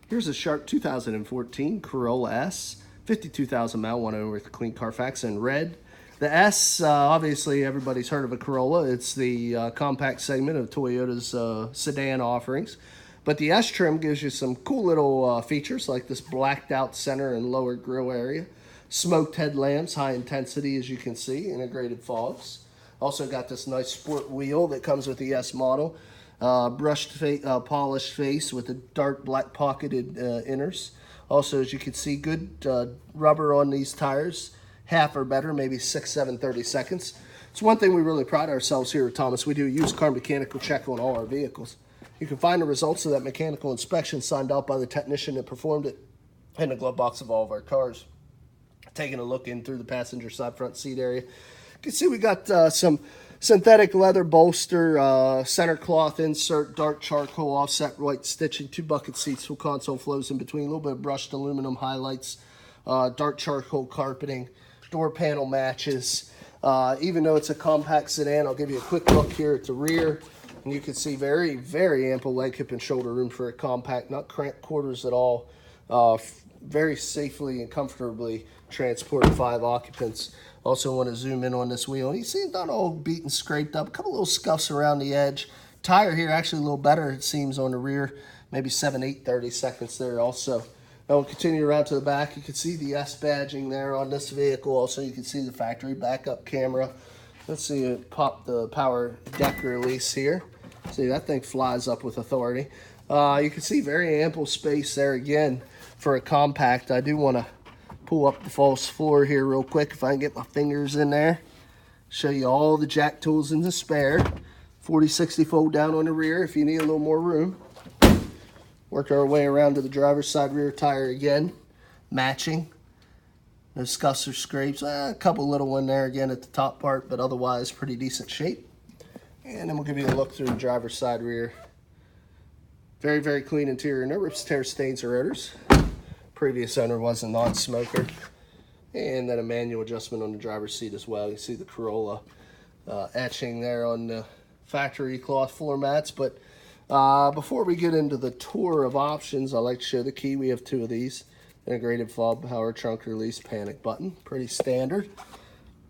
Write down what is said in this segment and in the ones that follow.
Here's a sharp 2014 Corolla S, 52,000 mile, one owner with a clean Carfax in red. The S, obviously everybody's heard of a Corolla. It's the compact segment of Toyota's sedan offerings. But the S trim gives you some cool little features like this blacked out center and lower grille area. Smoked headlamps, high intensity as you can see, integrated fogs. Also got this nice sport wheel that comes with the S model. Polished face with a dark black pocketed inners. Also, as you can see, good rubber on these tires. Half or better, maybe 6, 7, 30 seconds. It's one thing we really pride ourselves here at Thomas. We do a used car mechanical check on all our vehicles. You can find the results of that mechanical inspection signed out by the technician that performed it in the glove box of all of our cars. Taking a look in through the passenger side front seat area. You can see we got some synthetic leather bolster, center cloth insert, dark charcoal offset white stitching, 2 bucket seats, full console flows in between, a little bit of brushed aluminum highlights, dark charcoal carpeting, door panel matches. Even though it's a compact sedan, I'll give you a quick look here at the rear. And you can see very, very ample leg, hip, and shoulder room for a compact, not cramped quarters at all. Very safely and comfortably transported 5 occupants. Also want to zoom in on this wheel. You see it's not all beat and scraped up. A couple little scuffs around the edge. Tire here actually a little better, it seems, on the rear. Maybe 7, 8, 30 seconds there also. Now we'll continue around to the back. You can see the S badging there on this vehicle. Also, you can see the factory backup camera. Let's see it pop the power deck release here. See, that thing flies up with authority. You can see very ample space there again for a compact. I do want to pull up the false floor here real quick if I can get my fingers in there. Show you all the jack tools in the spare. 40-60 fold down on the rear if you need a little more room. Work our way around to the driver's side rear tire again. Matching. No scuffs or scrapes. A couple little one there again at the top part, but otherwise pretty decent shape. And then we'll give you a look through the driver's side rear. Very, very clean interior. No rips, tears, stains, or odors. Previous owner was a non-smoker. And then a manual adjustment on the driver's seat as well. You see the Corolla etching there on the factory cloth floor mats. But before we get into the tour of options, I like to show the key. We have 2 of these. Integrated fob, power trunk release, panic button. Pretty standard.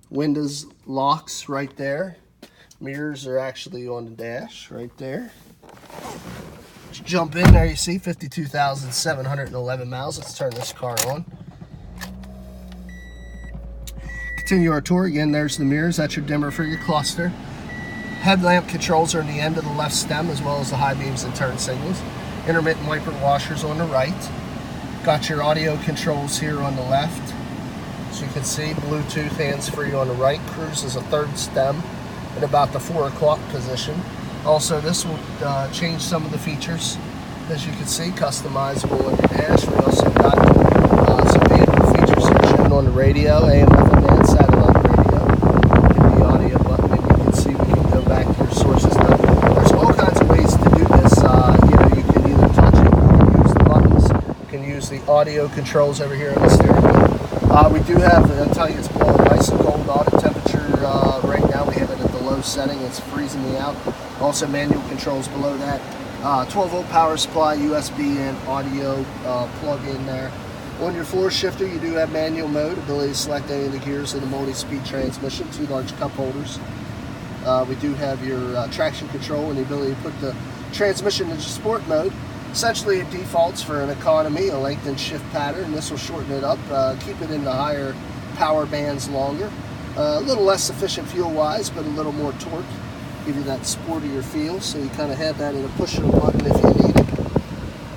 Windows locks right there. Mirrors are actually on the dash right there. Let's jump in there. You see 52,711 miles. Let's turn this car on. Continue our tour. Again, there's the mirrors. That's your dimmer for your cluster. Headlamp controls are in the end of the left stem, as well as the high beams and turn signals. Intermittent wiper washers on the right. Got your audio controls here on the left. As you can see, Bluetooth hands-free on the right. Cruise is a 3rd stem at about the 4 o'clock position. Also, this will change some of the features. As you can see, customizable on your dash. We also got some vehicle features here shown on the radio, AM, FM, and satellite radio. Hit the audio button, and you can see we can go back to your sources. Now, there's all kinds of ways to do this. You can either touch it, you can use the buttons, you can use the audio controls over here on the steering wheel. We do have, I'll tell you, it's blowing nice and cold. Auto temperature right now, we have it at the low setting. It's freezing me out. Also manual controls below that. 12-volt power supply, USB and audio plug in there. On your floor shifter, you do have manual mode, ability to select any of the gears in the multi-speed transmission, 2 large cup holders. We do have your traction control and the ability to put the transmission into sport mode. Essentially, it defaults for an economy, a lengthened shift pattern. This will shorten it up, keep it in the higher power bands longer. A little less efficient fuel-wise, but a little more torque. Give you that sportier feel, so you kind of have that in a push of a button if you need it.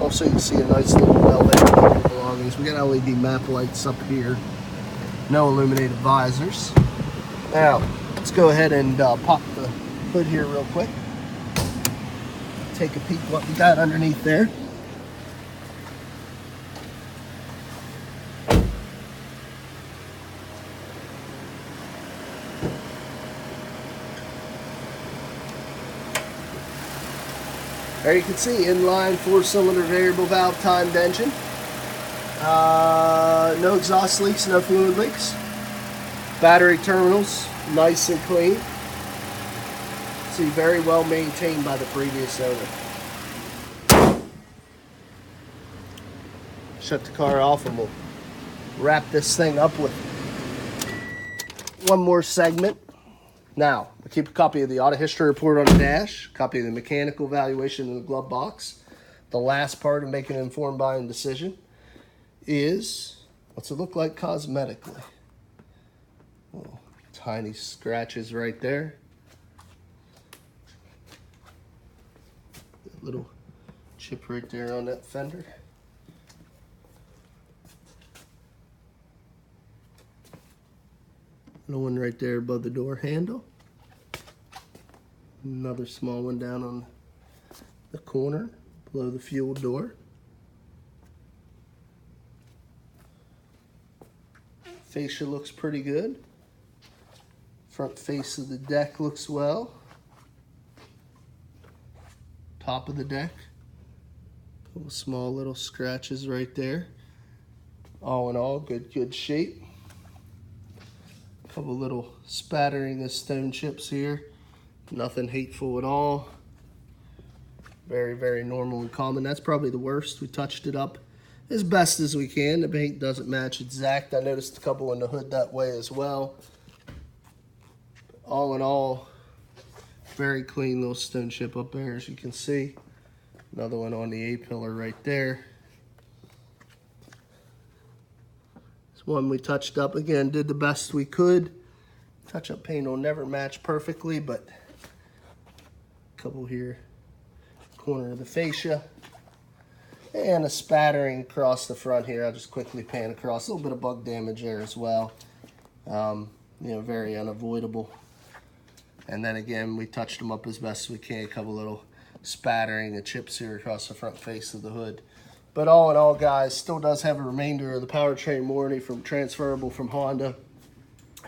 Also, you can see a nice little bell there for your belongings. We got LED map lights up here. No illuminated visors. Now, let's go ahead and pop the hood here real quick. Take a peek what we got underneath there. There you can see inline 4-cylinder variable valve timed engine. No exhaust leaks, no fluid leaks. Battery terminals, nice and clean. See, very well maintained by the previous owner. shut the car off, and we'll wrap this thing up with one more segment. Now, I keep a copy of the auto history report on the dash, a copy of the mechanical evaluation in the glove box. The last part of making an informed buying decision is, what's it look like cosmetically? Little tiny scratches right there. Little chip right there on that fender. Little one right there above the door handle. Another small one down on the corner below the fuel door. Fascia looks pretty good. Front face of the deck looks well. Top of the deck. Couple small little scratches right there. All in all, good shape. Couple little spattering of stone chips here. Nothing hateful at all. Very normal and common. That's probably the worst. We touched it up as best as we can. The paint doesn't match exact. I noticed a couple in the hood that way as well. All in all, very clean little stone chip up there, as you can see. Another one on the A-pillar right there. This one we touched up again, did the best we could. Touch-up paint will never match perfectly, but a couple here, corner of the fascia. And a spattering across the front here. I'll just quickly pan across. A little bit of bug damage there as well. You know, very unavoidable. And then again, we touched them up as best as we can. A couple little spattering of chips here across the front face of the hood. But all in all, guys, still does have a remainder of the powertrain warranty from transferable from Honda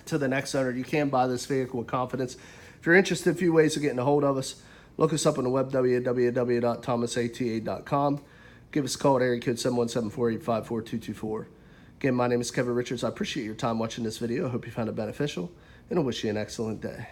to the next owner. You can buy this vehicle with confidence. If you're interested in a few ways of getting a hold of us, look us up on the web, www.thomasata.com. Give us a call at area code 717-485-4224. Again, my name is Kevin Richards. I appreciate your time watching this video. I hope you found it beneficial, and I wish you an excellent day.